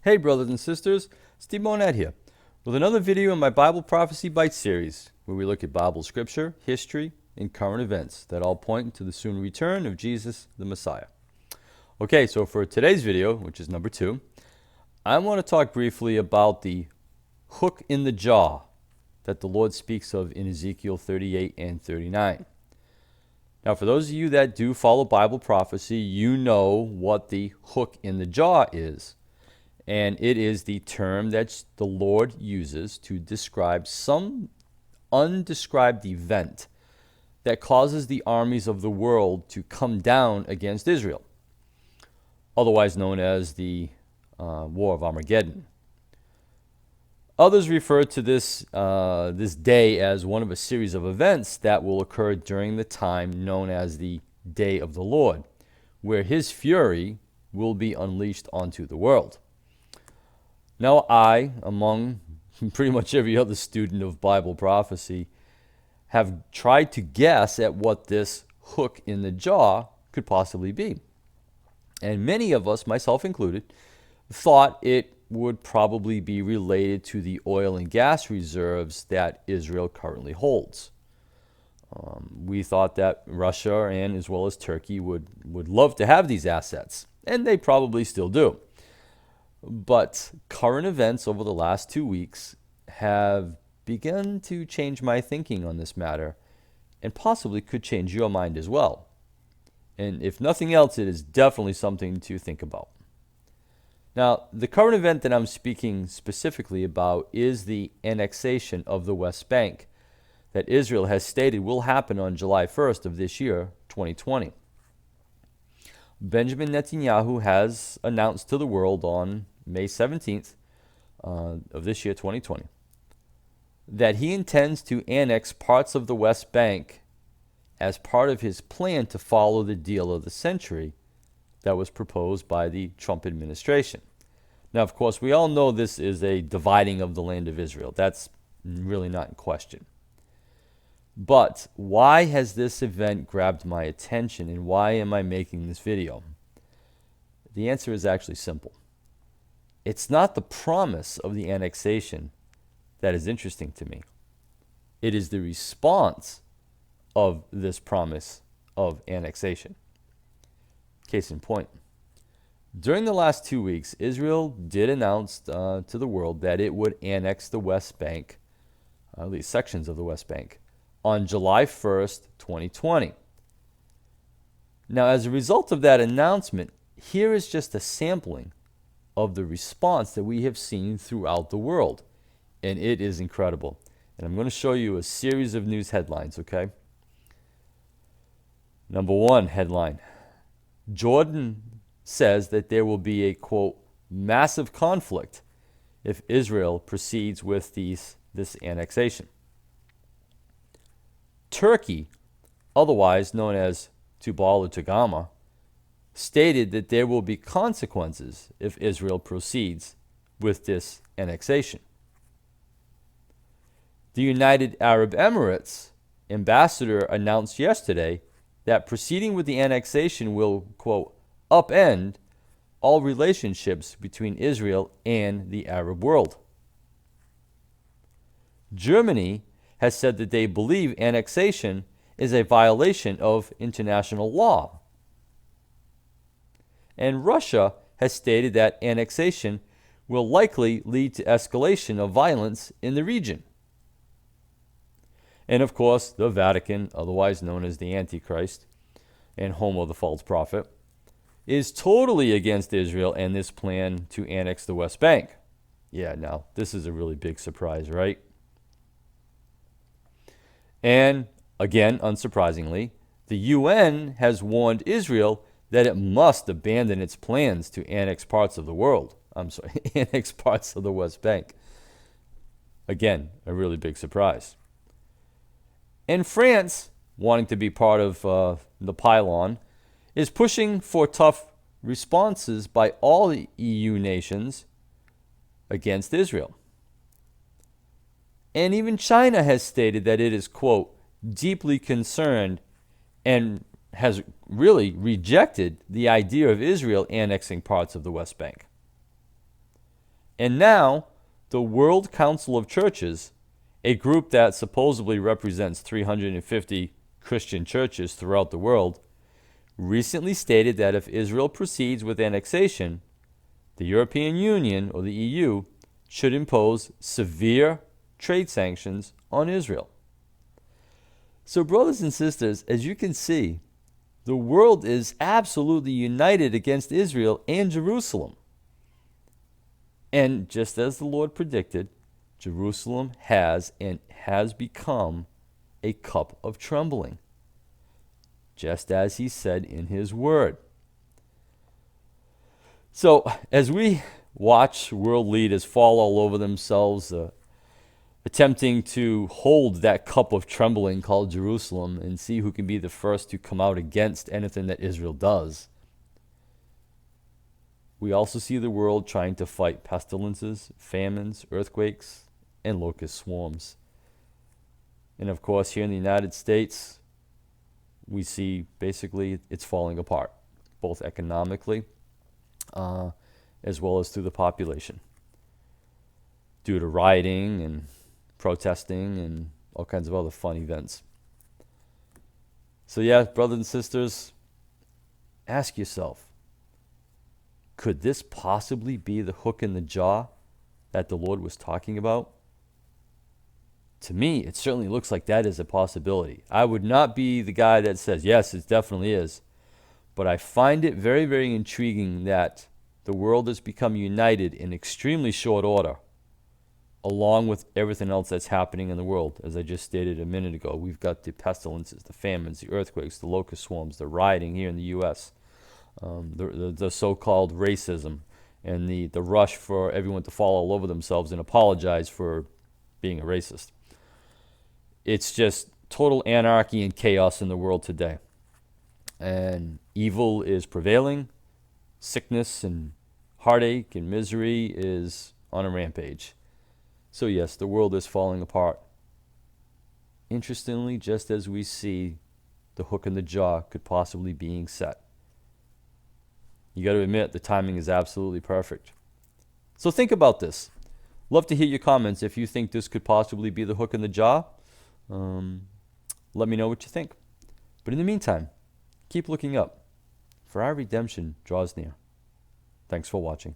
Hey brothers and sisters, Steve Monette here with another video in my Bible Prophecy Bites series where we look at Bible scripture, history, and current events that all point to the soon return of Jesus the Messiah. Okay, so for today's video, which is number 2, I want to talk briefly about the hook in the jaw that the Lord speaks of in Ezekiel 38 and 39. Now, for those of you that do follow Bible prophecy, you know what the hook in the jaw is. And it is the term that the Lord uses to describe some undescribed event that causes the armies of the world to come down against Israel, otherwise known as the War of Armageddon. Others refer to this day as one of a series of events that will occur during the time known as the Day of the Lord, where his fury will be unleashed onto the world. Now I, among pretty much every other student of Bible prophecy, have tried to guess at what this hook in the jaw could possibly be. And many of us, myself included, thought it would probably be related to the oil and gas reserves that Israel currently holds. We thought that Russia and as well as Turkey would love to have these assets, and they probably still do. But current events over the last 2 weeks have begun to change my thinking on this matter and possibly could change your mind as well. And if nothing else, it is definitely something to think about. Now, the current event that I'm speaking specifically about is the annexation of the West Bank that Israel has stated will happen on July 1st of this year, 2020. Benjamin Netanyahu has announced to the world on May 17th of this year, 2020, that he intends to annex parts of the West Bank as part of his plan to follow the deal of the century that was proposed by the Trump administration. Now, of course, we all know this is a dividing of the land of Israel. That's really not in question. But why has this event grabbed my attention, and why am I making this video? The answer is actually simple. It's not the promise of the annexation that is interesting to me. It is the response of this promise of annexation. Case in point, during the last 2 weeks, Israel did announce to the world that it would annex the West Bank, at least sections of the West Bank, on July 1st, 2020. Now, as a result of that announcement, here is just a sampling of the response that we have seen throughout the world. And it is incredible. And I'm going to show you a series of news headlines, okay? Number 1 headline: Jordan says that there will be a, quote, massive conflict if Israel proceeds with this annexation. Turkey, otherwise known as Tubal or Togarmah, stated that there will be consequences if Israel proceeds with this annexation. The United Arab Emirates ambassador announced yesterday that proceeding with the annexation will, quote, upend all relationships between Israel and the Arab world. Germany has said that they believe annexation is a violation of international law. And Russia has stated that annexation will likely lead to escalation of violence in the region. And of course, the Vatican, otherwise known as the Antichrist and home of the false prophet, is totally against Israel and this plan to annex the West Bank. Yeah, now, this is a really big surprise, right? And again, unsurprisingly, the UN has warned Israel that it must abandon its plans to annex parts of the world. Annex parts of the West Bank. Again, a really big surprise. And France, wanting to be part of the pylon, is pushing for tough responses by all the EU nations against Israel. And even China has stated that it is, quote, deeply concerned and has really rejected the idea of Israel annexing parts of the West Bank. And now, the World Council of Churches, a group that supposedly represents 350 Christian churches throughout the world, recently stated that if Israel proceeds with annexation, the European Union, or the EU, should impose severe trade sanctions on Israel. So, brothers and sisters, as you can see, the world is absolutely united against Israel and Jerusalem. And just as the Lord predicted, Jerusalem has become a cup of trembling, just as he said in his word. So, as we watch world leaders fall all over themselves, attempting to hold that cup of trembling called Jerusalem and see who can be the first to come out against anything that Israel does, we also see the world trying to fight pestilences, famines, earthquakes, and locust swarms. And of course, here in the United States, we see basically it's falling apart, both economically as well as through the population, due to rioting and protesting and all kinds of other fun events. So yeah, brothers and sisters, ask yourself, could this possibly be the hook in the jaw that the Lord was talking about? To me, it certainly looks like that is a possibility. I would not be the guy that says, yes, it definitely is. But I find it very, very intriguing that the world has become united in extremely short order, along with everything else that's happening in the world. As I just stated a minute ago, we've got the pestilences, the famines, the earthquakes, the locust swarms, the rioting here in the U.S., the so-called racism, and the rush for everyone to fall all over themselves and apologize for being a racist. It's just total anarchy and chaos in the world today. And evil is prevailing. Sickness and heartache and misery is on a rampage. So yes, the world is falling apart. Interestingly, just as we see the hook in the jaw could possibly being set. You got to admit, the timing is absolutely perfect. So think about this. Love to hear your comments if you think this could possibly be the hook in the jaw. Let me know what you think. But in the meantime, keep looking up, for our redemption draws near. Thanks for watching.